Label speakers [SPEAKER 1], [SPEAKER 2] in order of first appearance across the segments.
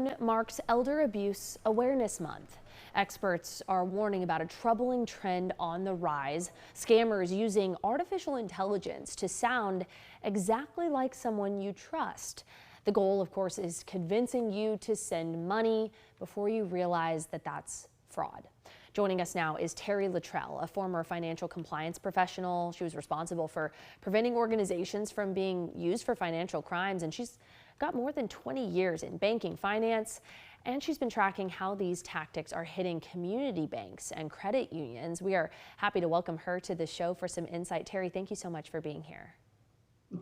[SPEAKER 1] June marks Elder Abuse Awareness Month. Experts are warning about a troubling trend on the rise. Scammers using artificial intelligence to sound exactly like someone you trust. The goal, of course, is convincing you to send money before you realize that that's fraud. Joining us now is Terry Luttrell, a former financial compliance professional. She was responsible for preventing organizations from being used for financial crimes, and she's got more than 20 years in banking finance, and she's been tracking how these tactics are hitting community banks and credit unions. We are happy to welcome her to the show for some insight. Terry, thank you so much for being here.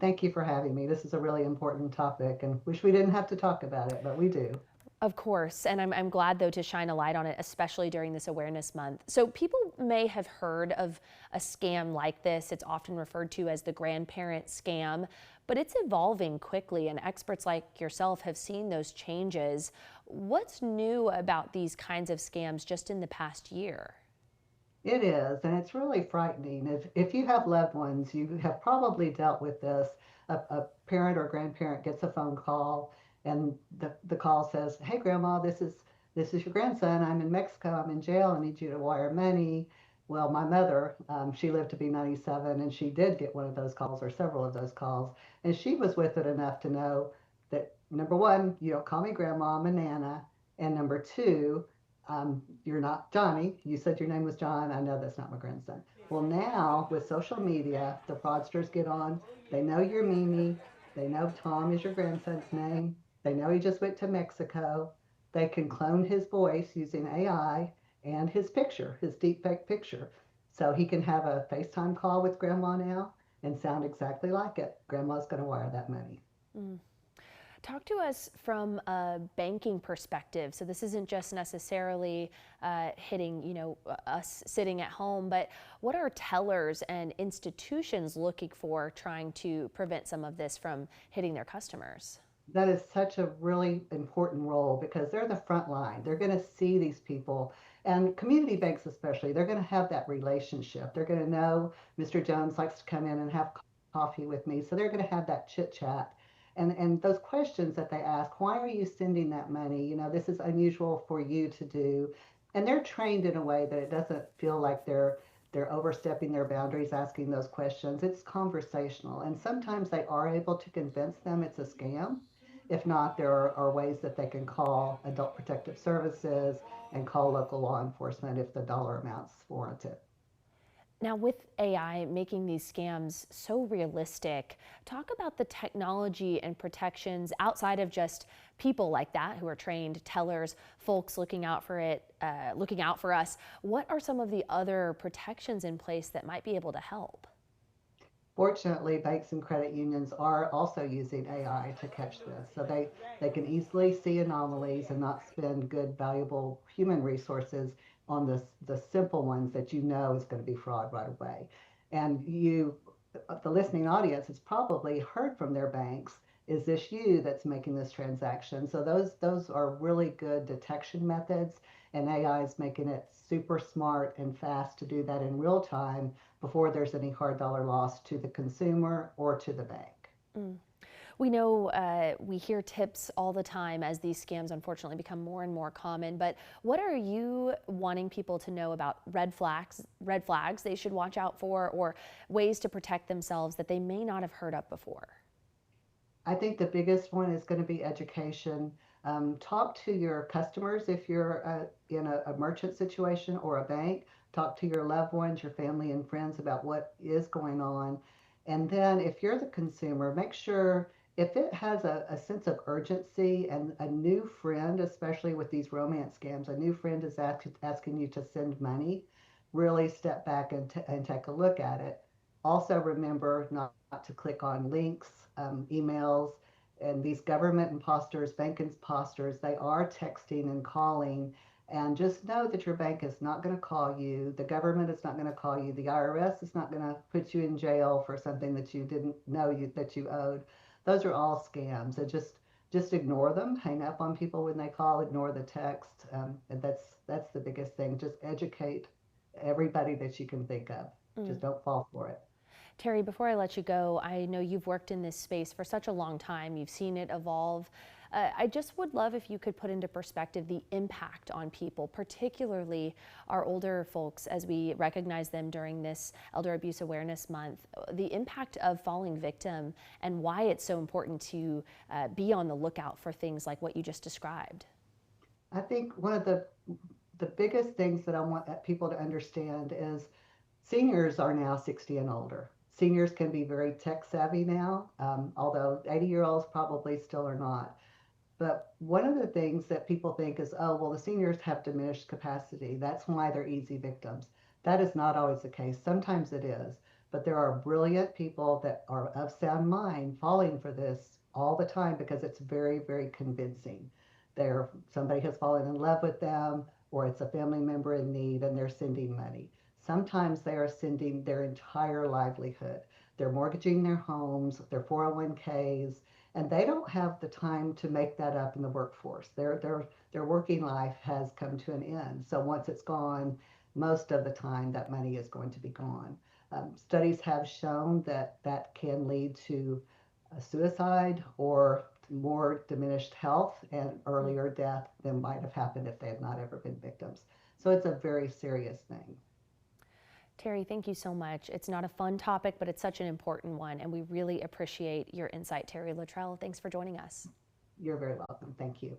[SPEAKER 2] Thank you for having me. This is a really important topic and wish we didn't have to talk about it, but we do.
[SPEAKER 1] Of course, and I'm glad, though, to shine a light on it, especially during this awareness month. So people may have heard of a scam like this. It's often referred to as the grandparent scam, but it's evolving quickly, and experts like yourself have seen those changes. What's new about these kinds of scams just in the past year?
[SPEAKER 2] It is, and it's really frightening. If you have loved ones, you have probably dealt with this. A parent or grandparent gets a phone call, and the call says, "Hey, Grandma, this is your grandson. I'm in Mexico. I'm in jail. I need you to wire money." Well, my mother, she lived to be 97, and she did get one of those calls or several of those calls, and she was with it enough to know that number one, you don't call me Grandma, I'm a Nana, and number two, you're not Johnny. You said your name was John. I know that's not my grandson. Well, now with social media, the fraudsters get on. They know you're Mimi. They know Tom is your grandson's name. They know he just went to Mexico. They can clone his voice using AI and his picture, his deepfake picture. So he can have a FaceTime call with Grandma now and sound exactly like it. Grandma's going to wire that money.
[SPEAKER 1] Mm. Talk to us from a banking perspective. So this isn't just necessarily hitting, us sitting at home, but what are tellers and institutions looking for trying to prevent some of this from hitting their customers?
[SPEAKER 2] That is such a really important role because they're the front line. They're going to see these people, and community banks especially, they're going to have that relationship. They're going to know Mr. Jones likes to come in and have coffee with me. So they're going to have that chit chat. And those questions that they ask, why are you sending that money? This is unusual for you to do. And they're trained in a way that it doesn't feel like they're overstepping their boundaries asking those questions. It's conversational. And sometimes they are able to convince them it's a scam. If not, there are ways that they can call Adult Protective Services and call local law enforcement if the dollar amounts warrant it.
[SPEAKER 1] Now, with AI making these scams so realistic, talk about the technology and protections outside of just people like that who are trained tellers, folks looking out for looking out for us. What are some of the other protections in place that might be able to help?
[SPEAKER 2] Fortunately, banks and credit unions are also using AI to catch this. So they can easily see anomalies and not spend good, valuable human resources on the simple ones that you know is going to be fraud right away. And the listening audience has probably heard from their banks, is this you that's making this transaction? So those are really good detection methods, and AI is making it super smart and fast to do that in real time before there's any hard dollar loss to the consumer or to the bank.
[SPEAKER 1] Mm. We know we hear tips all the time as these scams unfortunately become more and more common, but what are you wanting people to know about red flags they should watch out for, or ways to protect themselves that they may not have heard of before?
[SPEAKER 2] I think the biggest one is going to be education. Talk to your customers if you're in a merchant situation or a bank. Talk to your loved ones, your family and friends about what is going on. And then if you're the consumer, make sure if it has a sense of urgency and a new friend, especially with these romance scams, a new friend is asking you to send money, really step back and take a look at it. Also, remember not to click on links, emails, and these government imposters, bank imposters, they are texting and calling. And just know that your bank is not going to call you. The government is not going to call you. The IRS is not going to put you in jail for something that you didn't know that you owed. Those are all scams. And just ignore them. Hang up on people when they call. Ignore the text. And that's the biggest thing. Just educate everybody that you can think of.
[SPEAKER 1] Mm.
[SPEAKER 2] Just don't fall for it.
[SPEAKER 1] Terry, before I let you go, I know you've worked in this space for such a long time. You've seen it evolve. I just would love if you could put into perspective the impact on people, particularly our older folks, as we recognize them during this Elder Abuse Awareness Month, the impact of falling victim and why it's so important to be on the lookout for things like what you just described.
[SPEAKER 2] I think one of the biggest things that I want people to understand is seniors are now 60 and older. Seniors can be very tech savvy now, although 80-year-olds probably still are not. But one of the things that people think is, oh, well, the seniors have diminished capacity. That's why they're easy victims. That is not always the case. Sometimes it is. But there are brilliant people that are of sound mind falling for this all the time because it's very, very convincing. Somebody has fallen in love with them, or it's a family member in need and they're sending money. Sometimes they are sending their entire livelihood. They're mortgaging their homes, their 401ks, and they don't have the time to make that up in the workforce. Their working life has come to an end. So once it's gone, most of the time that money is going to be gone. Studies have shown that that can lead to a suicide or more diminished health and earlier death than might have happened if they had not ever been victims. So it's a very serious thing.
[SPEAKER 1] Terry, thank you so much. It's not a fun topic, but it's such an important one, and we really appreciate your insight, Terry Luttrell. Thanks for joining us.
[SPEAKER 2] You're very welcome. Thank you.